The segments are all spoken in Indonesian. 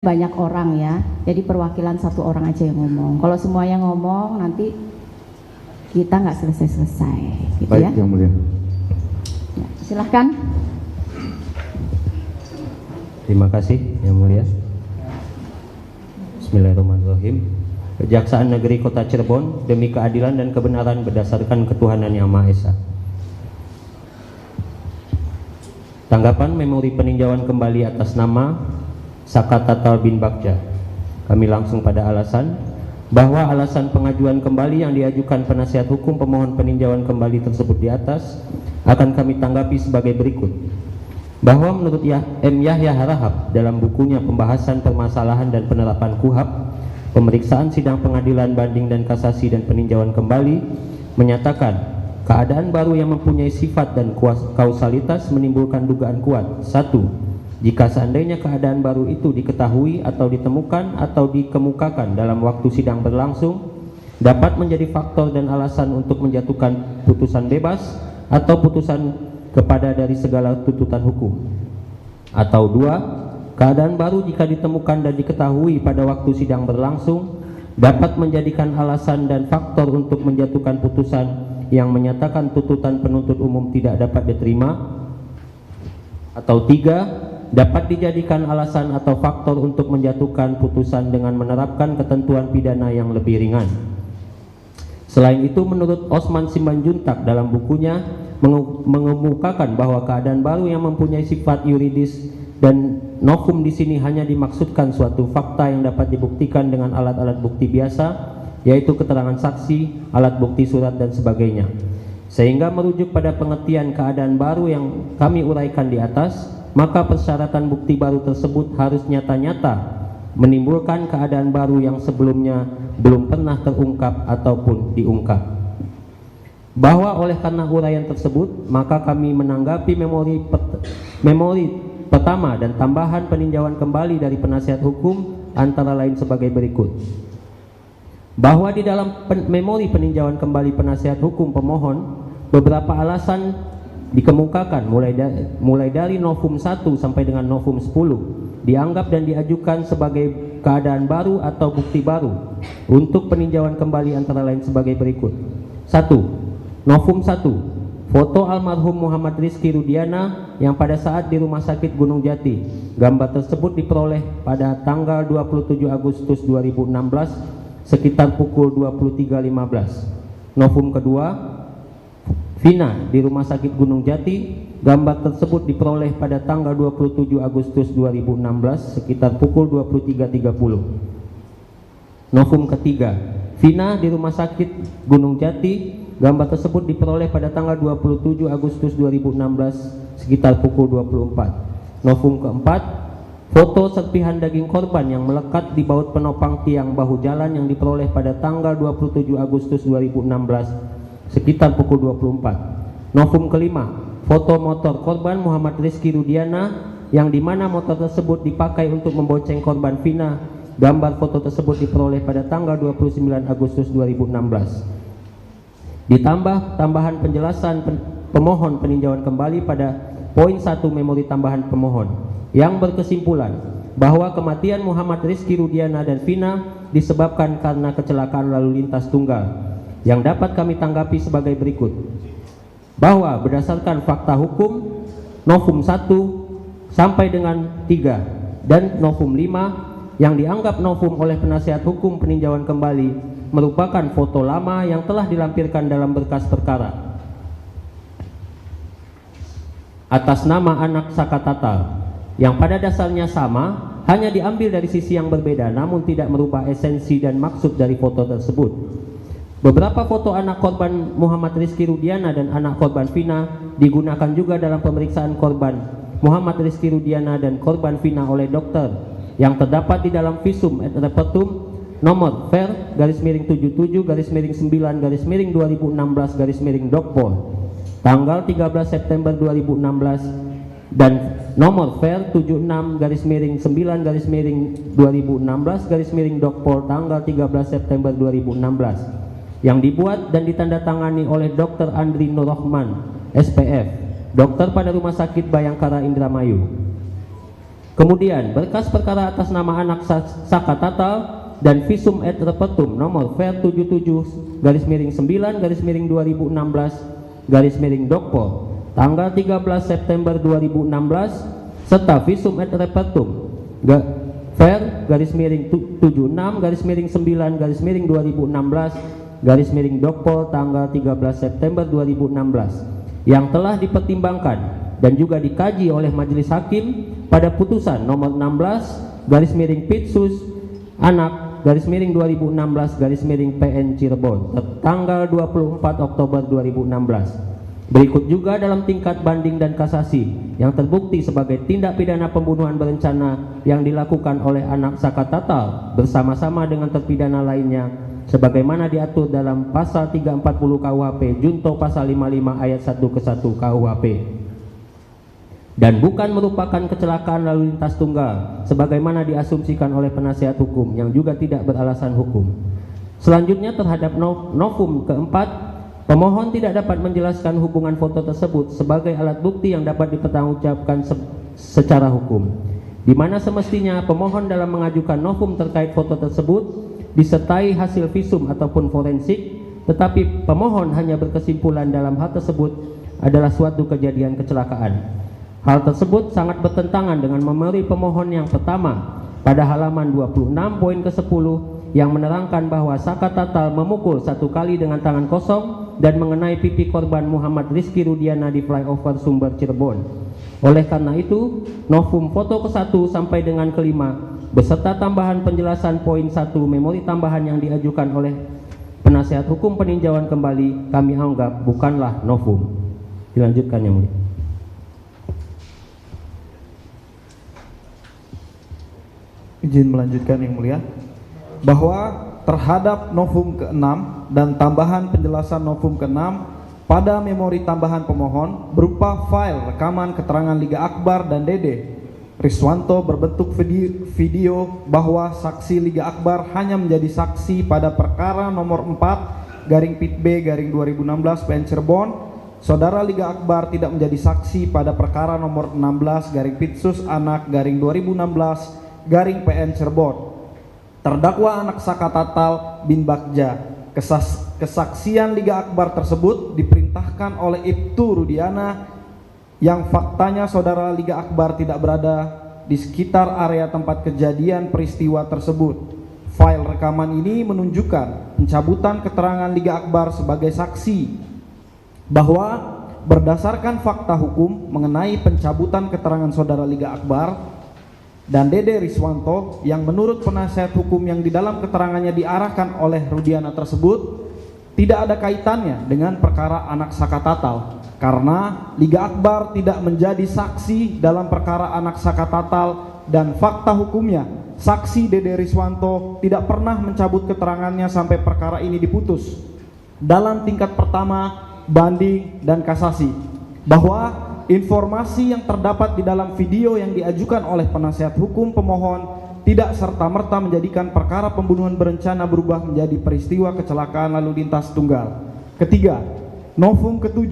banyak orang ya, jadi perwakilan satu orang aja yang ngomong. Kalau semuanya ngomong nanti kita nggak selesai-selesai gitu. Baik, ya. Yang Mulia. Ya, silahkan. Terima kasih Yang Mulia. Bismillahirrahmanirrahim. Kejaksaan Negeri Kota Cirebon demi keadilan dan kebenaran berdasarkan ketuhanan Yang Maha Esa. Tanggapan memori peninjauan kembali atas nama Saka Tatal bin Bagja. Kami langsung pada alasan bahwa alasan pengajuan kembali yang diajukan penasihat hukum pemohon peninjauan kembali tersebut di atas akan kami tanggapi sebagai berikut. Bahwa menurut M. Yahya Harahap dalam bukunya Pembahasan Permasalahan dan Penerapan KUHAP, Pemeriksaan Sidang Pengadilan Banding dan Kasasi dan Peninjauan Kembali menyatakan keadaan baru yang mempunyai sifat dan kausalitas menimbulkan dugaan kuat. 1. Jika seandainya keadaan baru itu diketahui atau ditemukan atau dikemukakan dalam waktu sidang berlangsung, dapat menjadi faktor dan alasan untuk menjatuhkan putusan bebas atau putusan kepada dari segala tuntutan hukum. Atau 2, keadaan baru jika ditemukan dan diketahui pada waktu sidang berlangsung dapat menjadikan alasan dan faktor untuk menjatuhkan putusan yang menyatakan tuntutan penuntut umum tidak dapat diterima. Atau 3, dapat dijadikan alasan atau faktor untuk menjatuhkan putusan dengan menerapkan ketentuan pidana yang lebih ringan. Selain itu, menurut Osman Simanjuntak dalam bukunya mengemukakan bahwa keadaan baru yang mempunyai sifat yuridis dan novum di sini hanya dimaksudkan suatu fakta yang dapat dibuktikan dengan alat-alat bukti biasa, yaitu keterangan saksi, alat bukti surat dan sebagainya. Sehingga merujuk pada pengertian keadaan baru yang kami uraikan di atas, maka persyaratan bukti baru tersebut harus nyata-nyata menimbulkan keadaan baru yang sebelumnya belum pernah terungkap ataupun diungkap. Bahwa oleh karena uraian tersebut, maka kami menanggapi memori pertama dan tambahan peninjauan kembali dari penasihat hukum antara lain sebagai berikut. Bahwa di dalam memori peninjauan kembali penasihat hukum pemohon, beberapa alasan dikemukakan mulai dari novum 1 sampai dengan novum 10 dianggap dan diajukan sebagai keadaan baru atau bukti baru untuk peninjauan kembali antara lain sebagai berikut. 1. Novum 1, foto almarhum Muhammad Rizky Rudiana yang pada saat di Rumah Sakit Gunung Jati. Gambar tersebut diperoleh pada tanggal 27 Agustus 2016 sekitar pukul 23.15. Novum kedua, Vina di Rumah Sakit Gunung Jati. Gambar tersebut diperoleh pada tanggal 27 Agustus 2016 sekitar pukul 23.30. Novum ketiga, Vina di Rumah Sakit Gunung Jati. Gambar tersebut diperoleh pada tanggal 27 Agustus 2016 sekitar pukul 24. Novum keempat, foto serpihan daging korban yang melekat di baut penopang tiang bahu jalan yang diperoleh pada tanggal 27 Agustus 2016 sekitar pukul 24. Novum kelima, foto motor korban Muhammad Rizky Rudiana yang dimana motor tersebut dipakai untuk membonceng korban Vina. Gambar foto tersebut diperoleh pada tanggal 29 Agustus 2016. Ditambah tambahan penjelasan pemohon peninjauan kembali pada poin 1 memori tambahan pemohon yang berkesimpulan bahwa kematian Muhammad Rizky Rudiana dan Vina disebabkan karena kecelakaan lalu lintas tunggal yang dapat kami tanggapi sebagai berikut. Bahwa berdasarkan fakta hukum, novum 1 sampai dengan 3 dan novum 5 yang dianggap novum oleh penasihat hukum peninjauan kembali merupakan foto lama yang telah dilampirkan dalam berkas perkara atas nama anak Saka Tatal yang pada dasarnya sama, hanya diambil dari sisi yang berbeda namun tidak merubah esensi dan maksud dari foto tersebut. Beberapa foto anak korban Muhammad Rizky Rudiana dan anak korban Vina digunakan juga dalam pemeriksaan korban Muhammad Rizky Rudiana dan korban Vina oleh dokter yang terdapat di dalam visum et repertum nomor ver /77/9/2016/Dokpol tanggal 13 September 2016 dan nomor ver 76/9/2016/Dokpol tanggal 13 September 2016 yang dibuat dan ditandatangani oleh Dr. Andri Nurrohman, SPF, dokter pada Rumah Sakit Bayangkara Indramayu. Kemudian berkas perkara atas nama anak Saka Tatal dan visum et repertum nomor ver 77/9/2016 tanggal 13 September 2016 serta visum et repertum ver 76/9/2016 tanggal 13 September 2016 yang telah dipertimbangkan dan juga dikaji oleh majelis hakim pada putusan nomor 16/Pitsus anak /2016/PN Cirebon tanggal 24 Oktober 2016. Berikut juga dalam tingkat banding dan kasasi yang terbukti sebagai tindak pidana pembunuhan berencana yang dilakukan oleh anak Saka Tatal bersama-sama dengan terpidana lainnya sebagaimana diatur dalam pasal 340 KUHP junto pasal 55 ayat 1 ke 1 KUHP, dan bukan merupakan kecelakaan lalu lintas tunggal sebagaimana diasumsikan oleh penasihat hukum yang juga tidak beralasan hukum. Selanjutnya terhadap novum keempat, pemohon tidak dapat menjelaskan hubungan foto tersebut sebagai alat bukti yang dapat dipertanggungjawabkan secara hukum, di mana semestinya pemohon dalam mengajukan novum terkait foto tersebut disertai hasil visum ataupun forensik, tetapi pemohon hanya berkesimpulan dalam hal tersebut adalah suatu kejadian kecelakaan. Hal tersebut sangat bertentangan dengan memori pemohon yang pertama pada halaman 26 poin ke-10 yang menerangkan bahwa Saka Tatal memukul 1 kali dengan tangan kosong dan mengenai pipi korban Muhammad Rizky Rudiana di flyover Sumber Cirebon. Oleh karena itu, novum foto ke-1 sampai dengan ke-5 beserta tambahan penjelasan poin 1 memori tambahan yang diajukan oleh penasihat hukum peninjauan kembali kami anggap bukanlah novum. Dilanjutkan yang mulia. Izin melanjutkan yang mulia, bahwa terhadap novum ke-6 dan tambahan penjelasan novum ke-6 pada memori tambahan pemohon berupa file rekaman keterangan Liga Akbar dan Dede Riswanto berbentuk video bahwa saksi Liga Akbar hanya menjadi saksi pada perkara nomor 4/Pit-B/2016 PN Cirebon. Saudara Liga Akbar tidak menjadi saksi pada perkara nomor 16/Pitsus anak /2016/PN Cirebon. Terdakwa anak Saka Tatal bin Bagja, kesaksian Liga Akbar tersebut diperintahkan oleh Ibtu Rudiana yang faktanya saudara Liga Akbar tidak berada di sekitar area tempat kejadian peristiwa tersebut. File rekaman ini menunjukkan pencabutan keterangan Liga Akbar sebagai saksi bahwa berdasarkan fakta hukum mengenai pencabutan keterangan saudara Liga Akbar dan Dede Riswanto yang menurut penasihat hukum yang di dalam keterangannya diarahkan oleh Rudiana tersebut tidak ada kaitannya dengan perkara anak Saka Tatal, karena Liga Akbar tidak menjadi saksi dalam perkara anak Saka Tatal dan fakta hukumnya saksi Dede Riswanto tidak pernah mencabut keterangannya sampai perkara ini diputus dalam tingkat pertama, banding, dan kasasi, bahwa informasi yang terdapat di dalam video yang diajukan oleh penasihat hukum pemohon tidak serta-merta menjadikan perkara pembunuhan berencana berubah menjadi peristiwa kecelakaan lalu lintas tunggal. Ketiga, novum ke-7,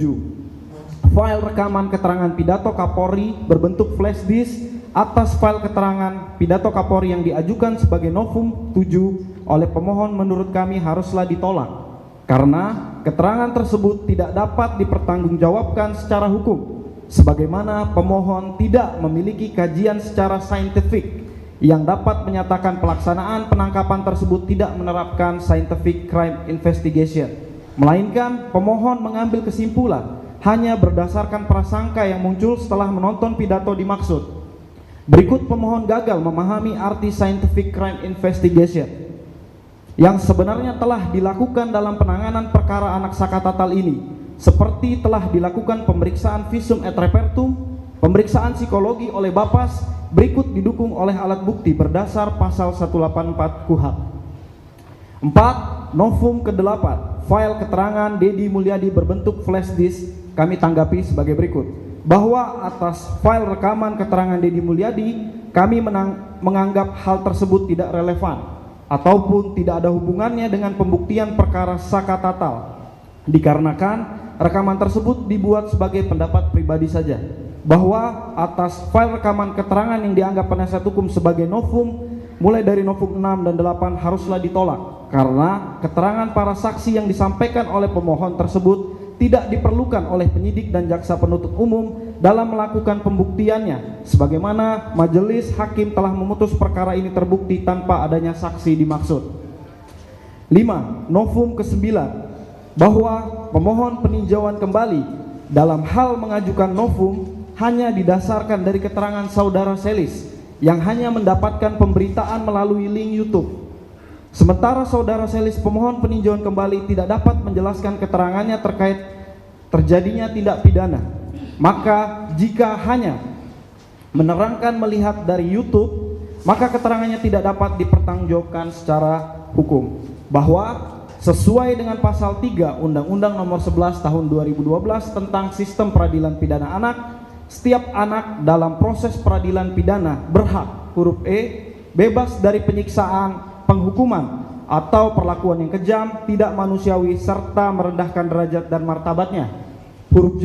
file rekaman keterangan pidato Kapolri berbentuk flash disk atas file keterangan pidato Kapolri yang diajukan sebagai novum 7 oleh pemohon menurut kami haruslah ditolak karena keterangan tersebut tidak dapat dipertanggungjawabkan secara hukum sebagaimana pemohon tidak memiliki kajian secara saintifik yang dapat menyatakan pelaksanaan penangkapan tersebut tidak menerapkan scientific crime investigation, melainkan pemohon mengambil kesimpulan hanya berdasarkan prasangka yang muncul setelah menonton pidato dimaksud. Berikut pemohon gagal memahami arti scientific crime investigation yang sebenarnya telah dilakukan dalam penanganan perkara anak Saka Tatal ini, seperti telah dilakukan pemeriksaan visum et repertum, pemeriksaan psikologi oleh Bapas, berikut didukung oleh alat bukti berdasar pasal 184 KUHP. 4. Novum ke-8, file keterangan Dedi Mulyadi berbentuk flash disk kami tanggapi sebagai berikut, bahwa atas file rekaman keterangan Dedi Mulyadi kami menganggap hal tersebut tidak relevan ataupun tidak ada hubungannya dengan pembuktian perkara Saka Tatal, dikarenakan rekaman tersebut dibuat sebagai pendapat pribadi saja. bahwa atas file rekaman keterangan yang dianggap penasihat hukum sebagai novum mulai dari novum 6 dan 8 haruslah ditolak karena keterangan para saksi yang disampaikan oleh pemohon tersebut tidak diperlukan oleh penyidik dan jaksa penuntut umum dalam melakukan pembuktiannya sebagaimana majelis hakim telah memutus perkara ini terbukti tanpa adanya saksi dimaksud. 5. Novum ke-9 bahwa pemohon peninjauan kembali dalam hal mengajukan novum hanya didasarkan dari keterangan saudara Selis yang hanya mendapatkan pemberitaan melalui link YouTube. Sementara saudara Selis pemohon peninjauan kembali tidak dapat menjelaskan keterangannya terkait terjadinya tindak pidana. Maka jika hanya menerangkan melihat dari YouTube, maka keterangannya tidak dapat dipertanggungjawabkan secara hukum. Bahwa sesuai dengan pasal 3 Undang-Undang Nomor 11 Tahun 2012 tentang Sistem Peradilan Pidana Anak, setiap anak dalam proses peradilan pidana berhak, huruf E, bebas dari penyiksaan, penghukuman, atau perlakuan yang kejam, tidak manusiawi, serta merendahkan derajat dan martabatnya. Huruf J,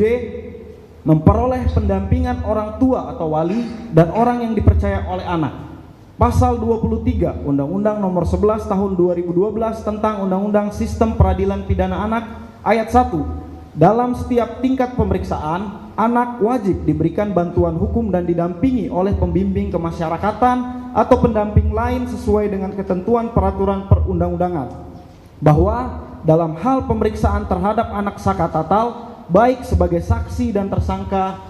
memperoleh pendampingan orang tua atau wali dan orang yang dipercaya oleh anak. Pasal 23 Undang-Undang Nomor 11 Tahun 2012 tentang Undang-Undang Sistem Peradilan Pidana Anak, ayat 1. Dalam setiap tingkat pemeriksaan, anak wajib diberikan bantuan hukum dan didampingi oleh pembimbing kemasyarakatan atau pendamping lain sesuai dengan ketentuan peraturan perundang-undangan. Bahwa dalam hal pemeriksaan terhadap anak Sakatatal, baik sebagai saksi dan tersangka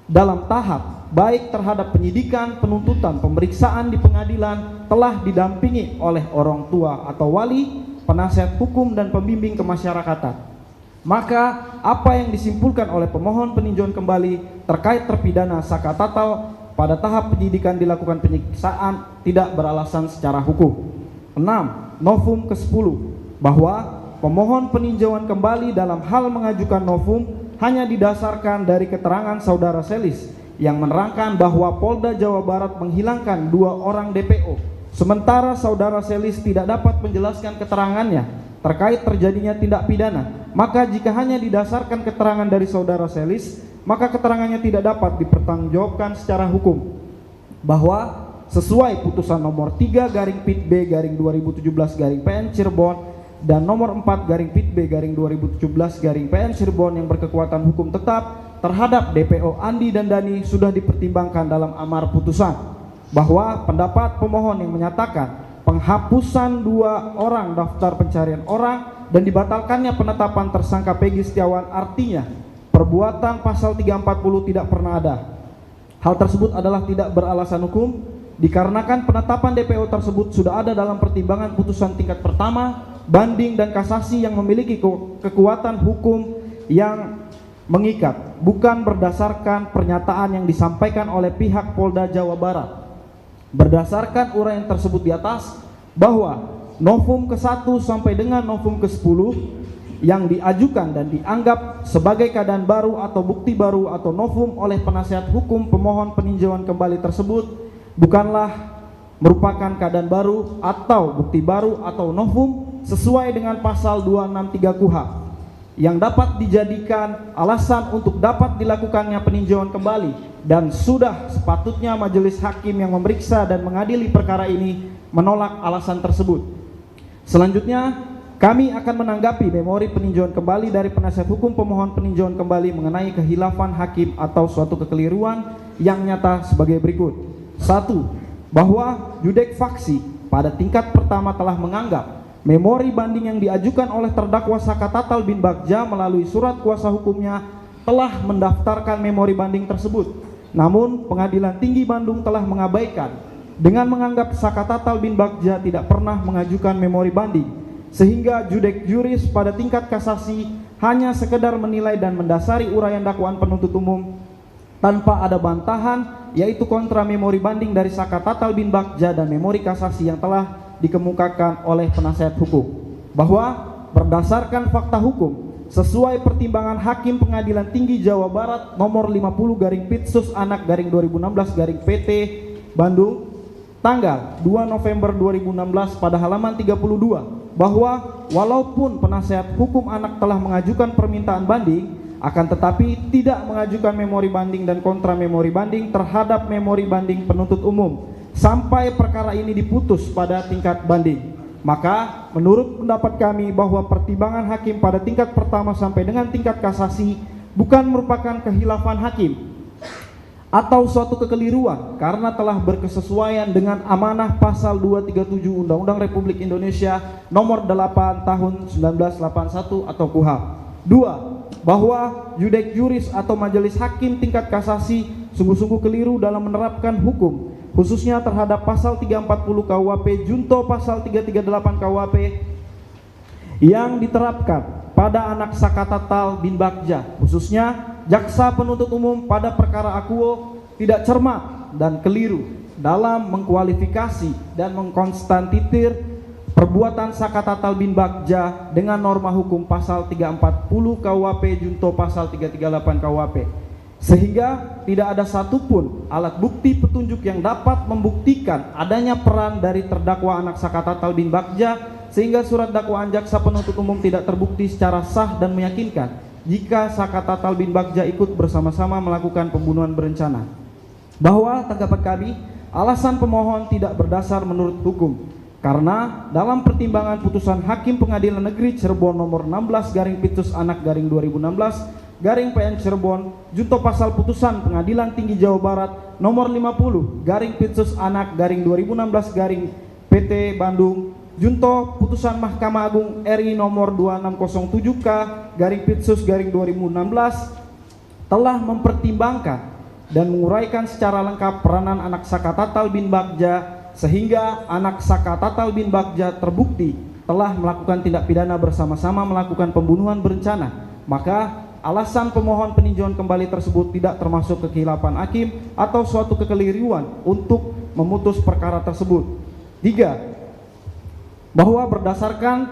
dalam tahap baik terhadap penyidikan, penuntutan, pemeriksaan di pengadilan telah didampingi oleh orang tua atau wali, penasihat hukum dan pembimbing kemasyarakatan. Maka apa yang disimpulkan oleh pemohon peninjauan kembali terkait terpidana Sakatatal pada tahap penyidikan dilakukan penyiksaan tidak beralasan secara hukum. 6. Novum ke-10 bahwa pemohon peninjauan kembali dalam hal mengajukan novum hanya didasarkan dari keterangan saudara Selis yang menerangkan bahwa Polda Jawa Barat menghilangkan 2 orang DPO, sementara saudara Selis tidak dapat menjelaskan keterangannya terkait terjadinya tindak pidana. Maka jika hanya didasarkan keterangan dari saudara Selis, maka keterangannya tidak dapat dipertanggungjawabkan secara hukum. Bahwa sesuai putusan nomor 3/Pit-B/2017-PN Cirebon dan nomor 4/Pit-B/2017-PN Cirebon yang berkekuatan hukum tetap terhadap DPO Andi dan Dani sudah dipertimbangkan dalam amar putusan. Bahwa pendapat pemohon yang menyatakan penghapusan 2 orang daftar pencarian orang dan dibatalkannya penetapan tersangka Peggy Setiawan artinya perbuatan pasal 340 tidak pernah ada. Hal tersebut adalah tidak beralasan hukum dikarenakan penetapan DPO tersebut sudah ada dalam pertimbangan putusan tingkat pertama, banding dan kasasi yang memiliki kekuatan hukum yang mengikat, bukan berdasarkan pernyataan yang disampaikan oleh pihak Polda Jawa Barat. Berdasarkan uraian tersebut di atas, bahwa novum ke-1 sampai dengan novum ke-10 yang diajukan dan dianggap sebagai keadaan baru atau bukti baru atau novum oleh penasihat hukum pemohon peninjauan kembali tersebut bukanlah merupakan keadaan baru atau bukti baru atau novum sesuai dengan pasal 263 KUHP yang dapat dijadikan alasan untuk dapat dilakukannya peninjauan kembali, dan sudah sepatutnya majelis hakim yang memeriksa dan mengadili perkara ini menolak alasan tersebut. Selanjutnya, kami akan menanggapi memori peninjauan kembali dari penasihat hukum pemohon peninjauan kembali mengenai kehilafan hakim atau suatu kekeliruan yang nyata sebagai berikut. 1. Bahwa judek faksi pada tingkat pertama telah menganggap memori banding yang diajukan oleh terdakwa Sakatatal bin Bagja melalui surat kuasa hukumnya telah mendaftarkan memori banding tersebut. Namun Pengadilan Tinggi Bandung telah mengabaikan dengan menganggap Sakatatal bin Bagja tidak pernah mengajukan memori banding, sehingga judek juris pada tingkat kasasi hanya sekedar menilai dan mendasari uraian dakwaan penuntut umum tanpa ada bantahan, yaitu kontra memori banding dari Sakatatal bin Bagja dan memori kasasi yang telah dikemukakan oleh penasihat hukum. Bahwa berdasarkan fakta hukum sesuai pertimbangan Hakim Pengadilan Tinggi Jawa Barat nomor 50/Pitsus-Anak-2016-PT Bandung tanggal 2 November 2016 pada halaman 32, bahwa walaupun penasihat hukum anak telah mengajukan permintaan banding akan tetapi tidak mengajukan memori banding dan kontra memori banding terhadap memori banding penuntut umum sampai perkara ini diputus pada tingkat banding. Maka menurut pendapat kami bahwa pertimbangan hakim pada tingkat pertama sampai dengan tingkat kasasi bukan merupakan kehilafan hakim atau suatu kekeliruan karena telah berkesesuaian dengan amanah pasal 237 Undang-Undang Republik Indonesia nomor 8 tahun 1981 atau KUHP. 2. Bahwa judek juris atau majelis hakim tingkat kasasi sungguh-sungguh keliru dalam menerapkan hukum khususnya terhadap pasal 340 KUHP junto pasal 338 KUHP yang diterapkan pada anak Sakatatal bin Bagja, khususnya jaksa penuntut umum pada perkara akuo tidak cermat dan keliru dalam mengkualifikasi dan mengkonstantitir perbuatan Sakatatal bin Bagja dengan norma hukum pasal 340 KUHP junto pasal 338 KUHP, sehingga tidak ada satupun alat bukti petunjuk yang dapat membuktikan adanya peran dari terdakwa anak Sakatatal bin Bagja, sehingga surat dakwaan jaksa penuntut umum tidak terbukti secara sah dan meyakinkan jika Sakatatal bin Bagja ikut bersama-sama melakukan pembunuhan berencana. Bahwa tanggapan kami, alasan pemohon tidak berdasar menurut hukum, karena dalam pertimbangan putusan Hakim Pengadilan Negeri Cirebon nomor 16/2016/PN Cirebon junto pasal putusan Pengadilan Tinggi Jawa Barat nomor 50/2016/PT Bandung junto putusan Mahkamah Agung RI nomor 2607K/Pitsus/2016 telah mempertimbangkan dan menguraikan secara lengkap peranan anak Sakatatal bin Bagja, sehingga anak Sakatatal bin Bagja terbukti telah melakukan tindak pidana bersama-sama melakukan pembunuhan berencana. Maka alasan pemohon peninjauan kembali tersebut tidak termasuk kekhilafan hakim atau suatu kekeliruan untuk memutus perkara tersebut. 3. Bahwa berdasarkan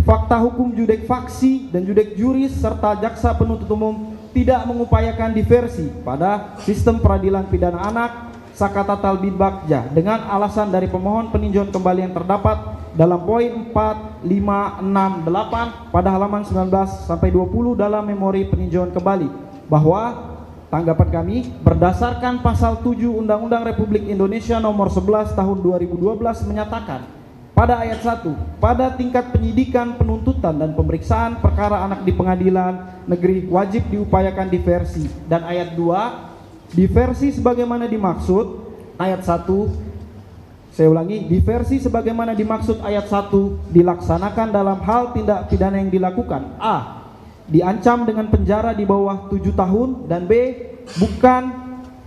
fakta hukum judek faksi dan judek juris serta jaksa penuntut umum tidak mengupayakan diversi pada sistem peradilan pidana anak Sakatatal bin Bagja dengan alasan dari pemohon peninjauan kembali yang terdapat dalam poin 4, 5, 6, 8 pada halaman 19 sampai 20 dalam memori peninjauan kembali, bahwa tanggapan kami berdasarkan pasal 7 Undang-Undang Republik Indonesia nomor 11 tahun 2012 menyatakan pada ayat 1, pada tingkat penyidikan, penuntutan, dan pemeriksaan perkara anak di pengadilan negeri wajib diupayakan diversi. Dan ayat 2, diversi sebagaimana dimaksud ayat 1, saya ulangi, diversi sebagaimana dimaksud ayat 1 dilaksanakan dalam hal tindak pidana yang dilakukan: A. Diancam dengan penjara di bawah 7 tahun, dan B. Bukan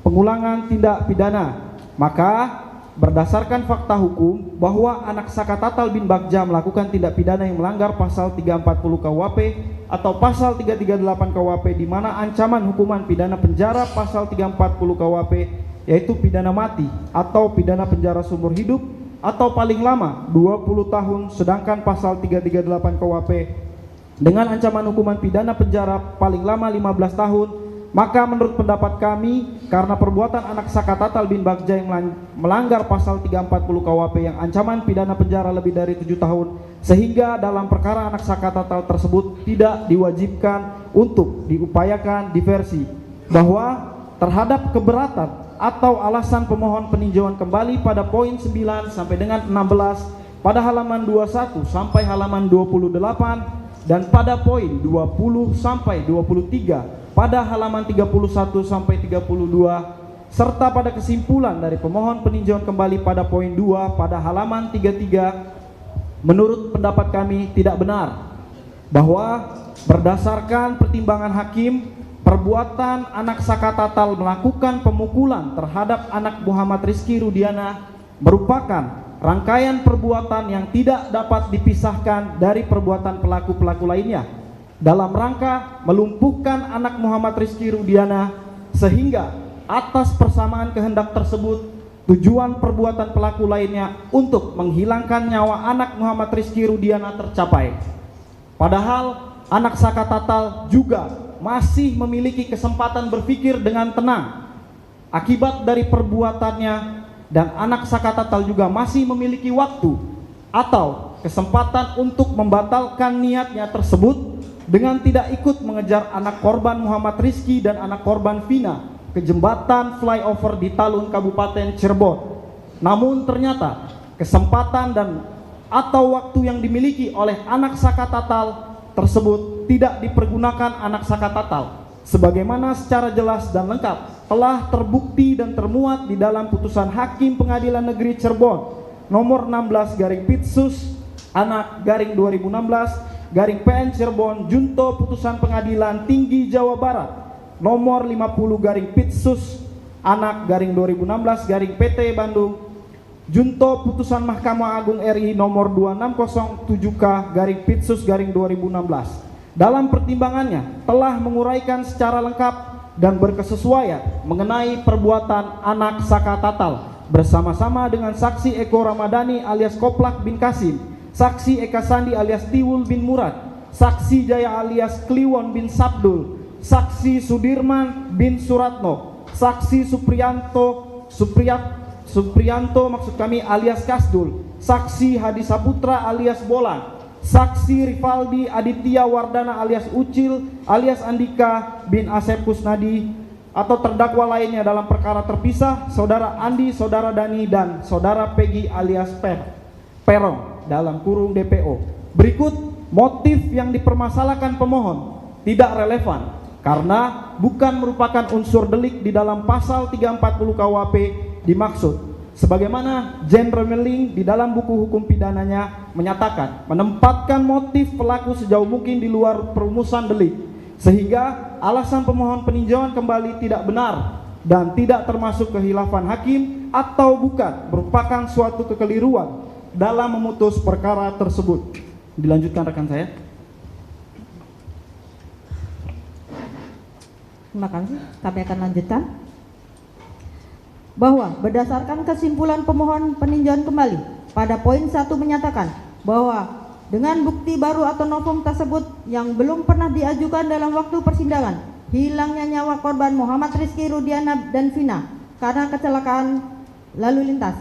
pengulangan tindak pidana. Maka berdasarkan fakta hukum bahwa anak Sakatatal bin Bagja melakukan tindak pidana yang melanggar pasal 340 KUHP atau pasal 338 KUHP, di mana ancaman hukuman pidana penjara pasal 340 KUHP yaitu pidana mati atau pidana penjara seumur hidup atau paling lama 20 tahun, sedangkan pasal 338 KUHP dengan ancaman hukuman pidana penjara paling lama 15 tahun. Maka menurut pendapat kami, karena perbuatan anak Sakatatal bin Bagja yang melanggar pasal 340 KUHP yang ancaman pidana penjara lebih dari 7 tahun, sehingga dalam perkara anak Sakatatal tersebut tidak diwajibkan untuk diupayakan diversi. Bahwa terhadap keberatan atau alasan pemohon peninjauan kembali pada poin 9 sampai dengan 16 pada halaman 21 sampai halaman 28 dan pada poin 20 sampai 23 pada halaman 31 sampai 32, serta pada kesimpulan dari pemohon peninjauan kembali pada poin 2 pada halaman 33, menurut pendapat kami tidak benar bahwa berdasarkan pertimbangan hakim, perbuatan anak Sakatatal melakukan pemukulan terhadap anak Muhammad Rizky Rudiana merupakan rangkaian perbuatan yang tidak dapat dipisahkan dari perbuatan pelaku-pelaku lainnya dalam rangka melumpuhkan anak Muhammad Rizky Rudiana, sehingga atas persamaan kehendak tersebut tujuan perbuatan pelaku lainnya untuk menghilangkan nyawa anak Muhammad Rizky Rudiana tercapai. Padahal anak Sakatatal juga masih memiliki kesempatan berpikir dengan tenang akibat dari perbuatannya, dan anak Sakatatal juga masih memiliki waktu atau kesempatan untuk membatalkan niatnya tersebut dengan tidak ikut mengejar anak korban Muhammad Rizki dan anak korban Vina ke jembatan flyover di Talun, Kabupaten Cirebon. Namun ternyata kesempatan dan atau waktu yang dimiliki oleh anak Saka Tatal tersebut tidak dipergunakan anak Saka Tatal, sebagaimana secara jelas dan lengkap telah terbukti dan termuat di dalam putusan Hakim Pengadilan Negeri Cirebon nomor 16/Pits/2016/PN Cirebon Junto Putusan Pengadilan Tinggi Jawa Barat nomor 50/Pits/2016/PT Bandung Junto Putusan Mahkamah Agung RI nomor 2607K/Pitsus/2016 dalam pertimbangannya telah menguraikan secara lengkap dan berkesesuaian mengenai perbuatan anak Saka Tatal bersama-sama dengan saksi Eko Ramadhani alias Koplak bin Kasim, saksi Eka Sandi alias Tiwul bin Murad, saksi Jaya alias Kliwon bin Sabdul, saksi Sudirman bin Suratno, saksi Suprianto maksud kami alias Kasdul, saksi Hadi Saputra alias Bolan, saksi Rivaldi Aditya Wardana alias Ucil alias Andika bin Asep Kusnadi atau terdakwa lainnya dalam perkara terpisah saudara Andi, saudara Dani dan saudara Peggy alias Perong dalam kurung DPO. Berikut motif yang dipermasalahkan pemohon tidak relevan karena bukan merupakan unsur delik di dalam pasal 340 KUHP dimaksud, sebagaimana Jen Remeling di dalam buku hukum pidananya menyatakan menempatkan motif pelaku sejauh mungkin di luar perumusan delik, sehingga alasan pemohon peninjauan kembali tidak benar dan tidak termasuk kehilafan hakim atau bukan merupakan suatu kekeliruan dalam memutus perkara tersebut. Dilanjutkan rekan saya. Terima kasih. Kami akan lanjutkan. Bahwa berdasarkan kesimpulan pemohon peninjauan kembali pada poin 1 menyatakan bahwa dengan bukti baru atau novum tersebut yang belum pernah diajukan dalam waktu persidangan, hilangnya nyawa korban Muhammad Rizki Rudiana dan Vina karena kecelakaan lalu lintas.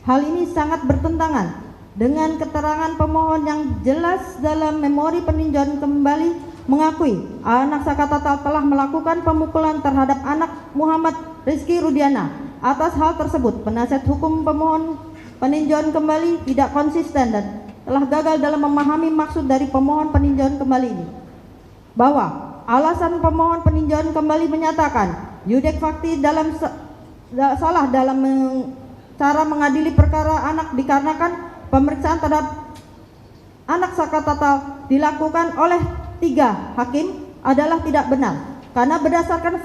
Hal ini sangat bertentangan dengan keterangan pemohon yang jelas dalam memori peninjauan kembali mengakui anak Saka Tatal telah melakukan pemukulan terhadap anak Muhammad Rizki Rudiana. Atas hal tersebut, penasihat hukum pemohon peninjauan kembali tidak konsisten dan telah gagal dalam memahami maksud dari pemohon peninjauan kembali ini. Bahwa alasan pemohon peninjauan kembali menyatakan yudek fakti salah dalam cara mengadili perkara anak dikarenakan pemeriksaan terhadap anak Saka Tatal dilakukan oleh 3 hakim adalah tidak benar karena berdasarkan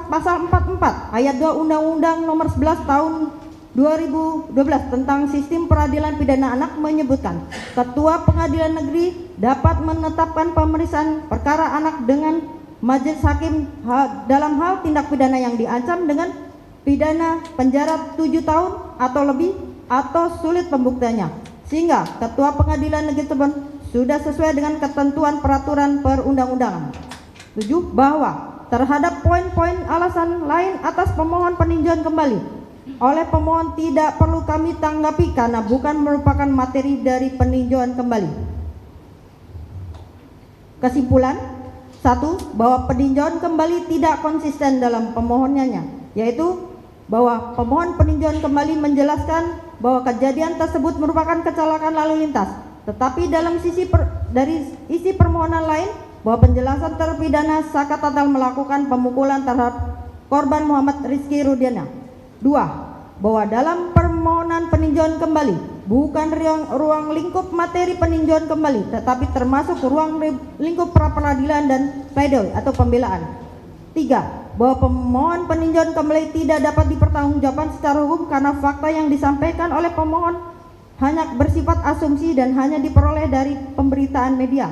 pasal 44 ayat 2 Undang-Undang nomor 11 tahun 2012 tentang sistem peradilan pidana anak menyebutkan Ketua Pengadilan Negeri dapat menetapkan pemeriksaan perkara anak dengan majelis hakim dalam hal tindak pidana yang diancam dengan pidana penjara 7 tahun atau lebih atau sulit pembuktiannya, sehingga Ketua Pengadilan Negeri tersebut sudah sesuai dengan ketentuan peraturan perundang-undangan. 7. Bahwa terhadap poin-poin alasan lain atas pemohon peninjauan kembali oleh pemohon tidak perlu kami tanggapi karena bukan merupakan materi dari peninjauan kembali. Kesimpulan 1. Bahwa peninjauan kembali tidak konsisten dalam pemohonannya, yaitu bahwa pemohon peninjauan kembali menjelaskan bahwa kejadian tersebut merupakan kecelakaan lalu lintas, tetapi dalam dari isi permohonan lain bahwa penjelasan terpidana Saka Tatal melakukan pemukulan terhadap korban Muhammad Rizki Rudiana. 2. Bahwa dalam permohonan peninjauan kembali bukan ruang lingkup materi peninjauan kembali, tetapi termasuk ruang lingkup pra-peradilan dan pledoi atau pembelaan. 3. Bahwa pemohon peninjauan kembali tidak dapat dipertanggungjawabkan secara hukum karena fakta yang disampaikan oleh pemohon hanya bersifat asumsi dan hanya diperoleh dari pemberitaan media.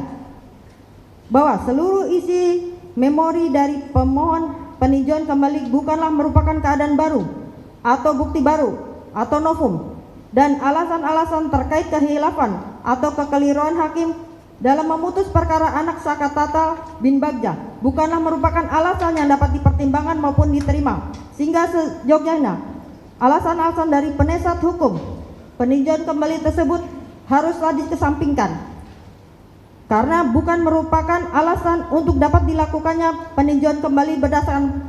Bahwa seluruh isi memori dari pemohon peninjauan kembali bukanlah merupakan keadaan baru atau bukti baru atau novum, dan alasan-alasan terkait kehilafan atau kekeliruan hakim dalam memutus perkara anak Saka Tatal bin Bagja bukanlah merupakan alasan yang dapat dipertimbangkan maupun diterima, sehingga seyogyanya alasan-alasan dari penasihat hukum peninjauan kembali tersebut haruslah dikesampingkan. karena bukan merupakan alasan untuk dapat dilakukannya peninjauan kembali berdasarkan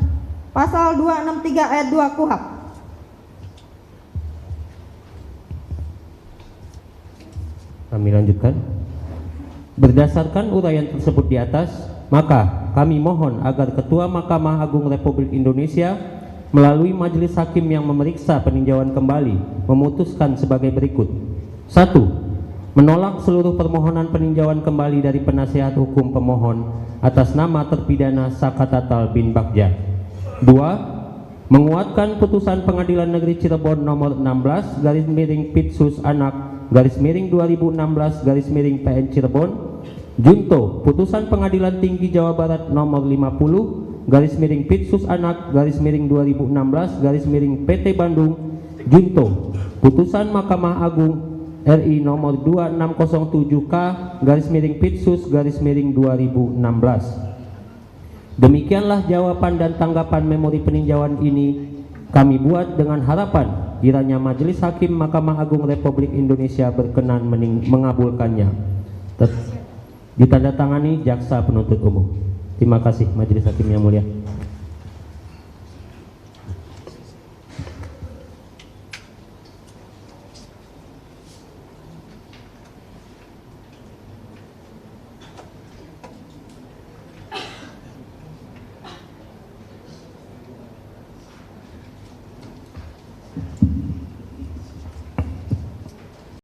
pasal 263 ayat 2 KUHP. Kami lanjutkan. Berdasarkan uraian tersebut di atas, maka kami mohon agar Ketua Mahkamah Agung Republik Indonesia melalui majelis hakim yang memeriksa peninjauan kembali memutuskan sebagai berikut. 1. Menolak seluruh permohonan peninjauan kembali dari penasihat hukum pemohon atas nama terpidana Saka Tatal bin Bagja. 2. Menguatkan putusan Pengadilan Negeri Cirebon nomor 16/Pitsus Anak /2016/PN Cirebon junto putusan Pengadilan Tinggi Jawa Barat nomor 50/Pitsus Anak /2016/PT Bandung junto putusan Mahkamah Agung RI nomor 2607K/Pitsus/2016. Demikianlah jawaban dan tanggapan memori peninjauan ini kami buat dengan harapan kiranya Majelis Hakim Mahkamah Agung Republik Indonesia berkenan mengabulkannya. Ditandatangani Jaksa Penuntut Umum. Terima kasih Majelis Hakim yang mulia.